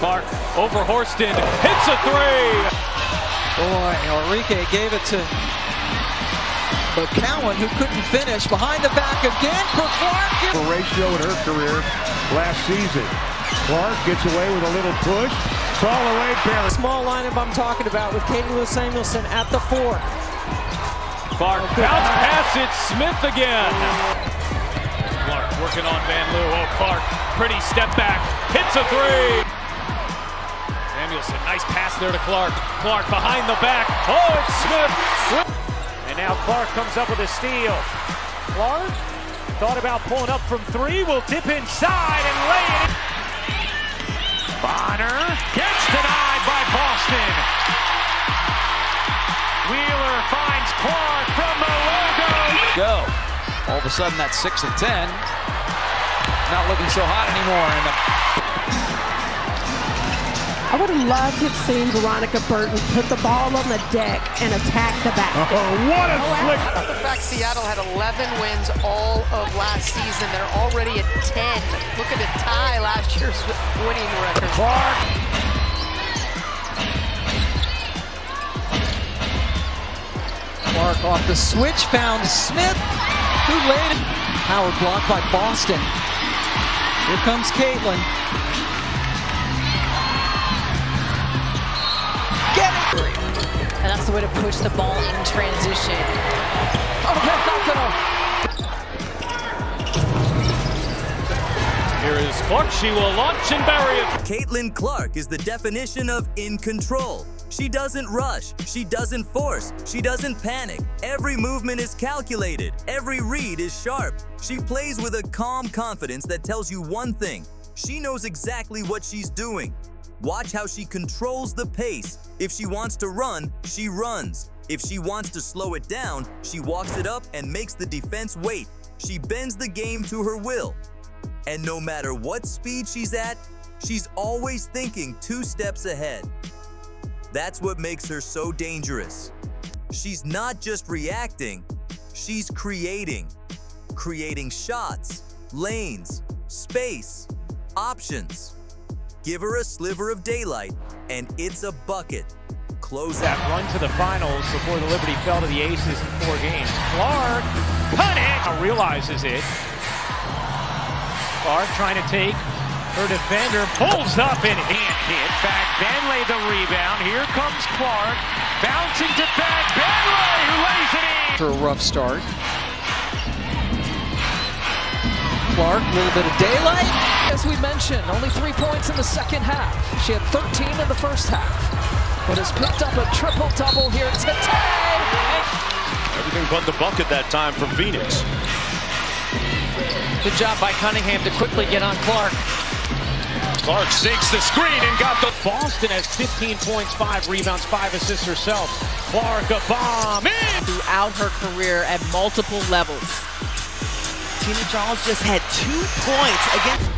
Clark over Horston, hits a three. Boy, Enrique gave it to McCowan, who couldn't finish. Behind the back again for Clark. A ratio in her career last season. Clark gets away with a little push. Fall away, Barry. Small lineup I'm talking about with Caitlin Samuelson at the 4. Clark bounce pass it, Smith again. Clark working on Van Loo. Oh, Clark, pretty step back, hits a three. Samuelson, nice pass there to Clark. Clark behind the back. Oh, it's Smith. And now Clark comes up with a steal. Clark thought about pulling up from 3, will dip inside and lay it. Bonner gets denied by Boston. Wheeler finds Clark from the logo. Go. All of a sudden, that's 6 of 10. Not looking so hot anymore. I would have loved to have seen Veronica Burton put the ball on the deck and attack the basket. Oh, what a flick! The fact Seattle had 11 wins all of last season. They're already at 10. Look at the tie last year's winning record. Clark. Clark off the switch, found Smith, who laid it. Howard blocked by Boston. Here comes Caitlin. Get it! And that's the way to push the ball in transition. Oh, that's not gonna. Here is Clark. She will launch and bury it. Caitlin Clark is the definition of in control. She doesn't rush, she doesn't force, she doesn't panic. Every movement is calculated, every read is sharp. She plays with a calm confidence that tells you one thing: she knows exactly what she's doing. Watch how she controls the pace. If she wants to run, she runs. If she wants to slow it down, she walks it up and makes the defense wait. She bends the game to her will. And no matter what speed she's at, she's always thinking 2 steps ahead. That's what makes her so dangerous. She's not just reacting, she's creating. Creating shots, lanes, space, options. Give her a sliver of daylight, and it's a bucket. Close That out. run to the finals before the Liberty fell to the Aces in 4 games. Clark, put it! Realizes it. Clark trying to take her defender, pulls up and hand hit. Fag Benley the rebound. Here comes Clark, bouncing to Fag Benley, who lays it in. For a rough start. Clark, a little bit of daylight. As we mentioned, only 3 points in the second half. She had 13 in the first half, but has picked up a triple-double here today. Everything but the bucket that time from Phoenix. Good job by Cunningham to quickly get on Clark. Clark sinks the screen and got the... Boston has 15 points, 5 rebounds, 5 assists herself. Clark, a bomb in! Throughout her career at multiple levels. Tina Charles just had 2 points against...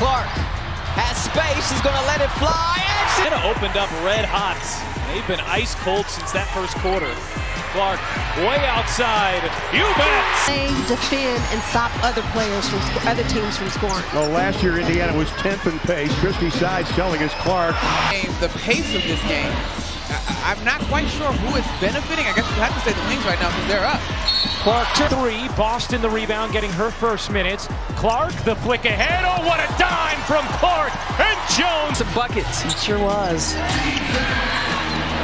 Clark has space, she's gonna let it fly. It opened up red hot. They've been ice cold since that first quarter. Clark way outside. You bet. Defend and stop other players from other teams from scoring. Well, last year Indiana was 10th in pace. Christy Sides telling us Clark. The pace of this game, I'm not quite sure who it's benefiting. I guess you have to say the Wings right now because they're up. Clark to 3, Boston the rebound, getting her first minutes. Clark the flick ahead. Oh, what a dime from Clark and Jones. Some buckets. It sure was.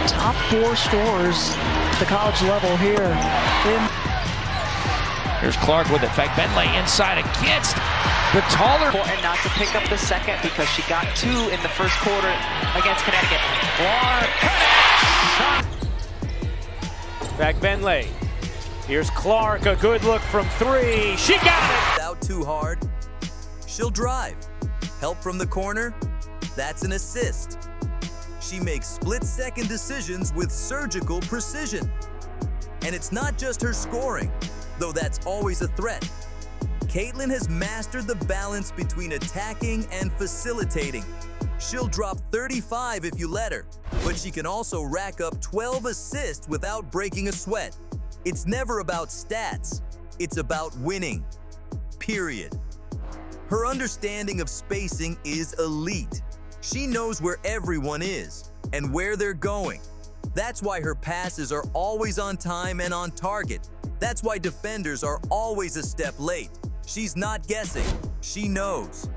Top 4 scorers at the college level here. Here's Clark with it. Fag Benley inside against the taller. And not to pick up the second because she got 2 in the first quarter against Connecticut. Clark connects. Fag Benley. Here's Clark, a good look from 3. She got it. Without too hard, she'll drive. Help from the corner, that's an assist. She makes split-second decisions with surgical precision. And it's not just her scoring, though that's always a threat. Caitlin has mastered the balance between attacking and facilitating. She'll drop 35 if you let her, but she can also rack up 12 assists without breaking a sweat. It's never about stats, it's about winning, period. Her understanding of spacing is elite. She knows where everyone is and where they're going. That's why her passes are always on time and on target. That's why defenders are always a step late. She's not guessing, she knows.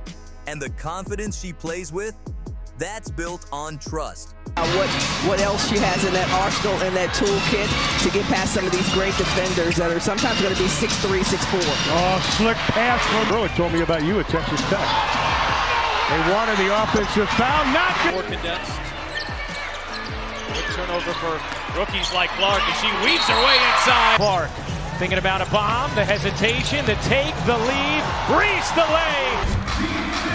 And the confidence she plays with, that's built on trust. What else she has in that arsenal and that toolkit to get past some of these great defenders that are sometimes going to be 6'3", 6'4". Oh, slick pass from Rowan told me about you at Texas Tech. They wanted the offensive foul, not good. More condensed. Good turnover for rookies like Clark, and she weaves her way inside. Clark thinking about a bomb, the hesitation, the take, the lead, Reese the lay.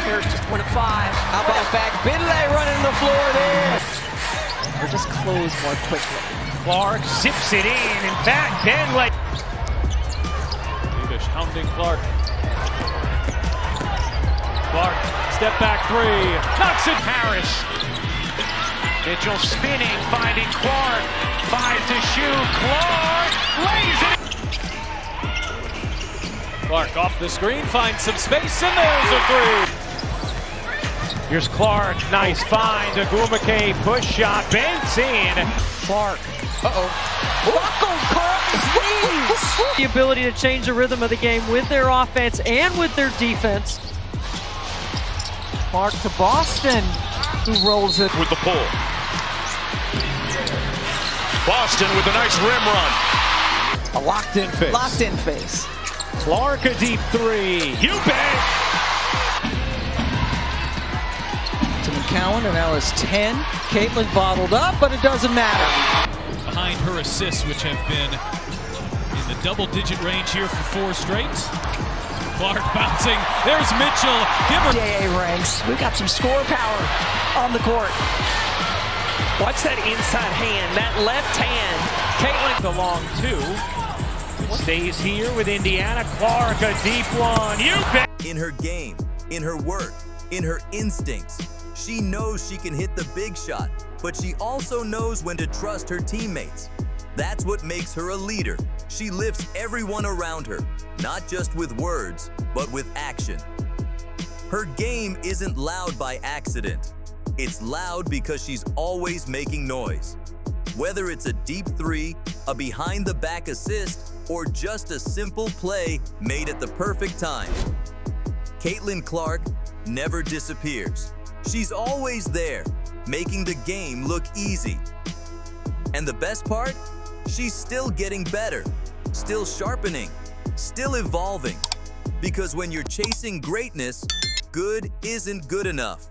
Here's just 1 of 5. How about back? Bidley running the floor there. Or just close more quickly. Clark zips it in fact, Benley. Davis hounding Clark. Clark, step back three, knocks it. Harris. Mitchell spinning, finding Clark. 5 to shoot, Clark lays it. Clark off the screen, finds some space, and there's a three. Here's Clark, nice find. Agumake push shot, bends in. Clark. The ability to change the rhythm of the game with their offense and with their defense. Clark to Boston, who rolls it with the pull. Boston with a nice rim run. A locked-in face. Locked-in face. Clark a deep three. You bet. To McCowan, and now it's 10. Caitlin bottled up, but it doesn't matter. Behind her assists, which have been in the double-digit range here for 4 straight. Clark bouncing. There's Mitchell. Give her. JA ranks. We've got some score power on the court. Watch that inside hand, that left hand. Caitlin the long 2. Stays here with Indiana. Clark a deep one. You bet. In her game, in her work, in her instincts, she knows she can hit the big shot, but she also knows when to trust her teammates. That's what makes her a leader. She lifts everyone around her, not just with words, but with action. Her game isn't loud by accident. It's loud because she's always making noise. Whether it's a deep three, a behind-the-back assist, or just a simple play made at the perfect time, Caitlin Clark never disappears. She's always there, making the game look easy. And the best part? She's still getting better, still sharpening, still evolving. Because when you're chasing greatness, good isn't good enough.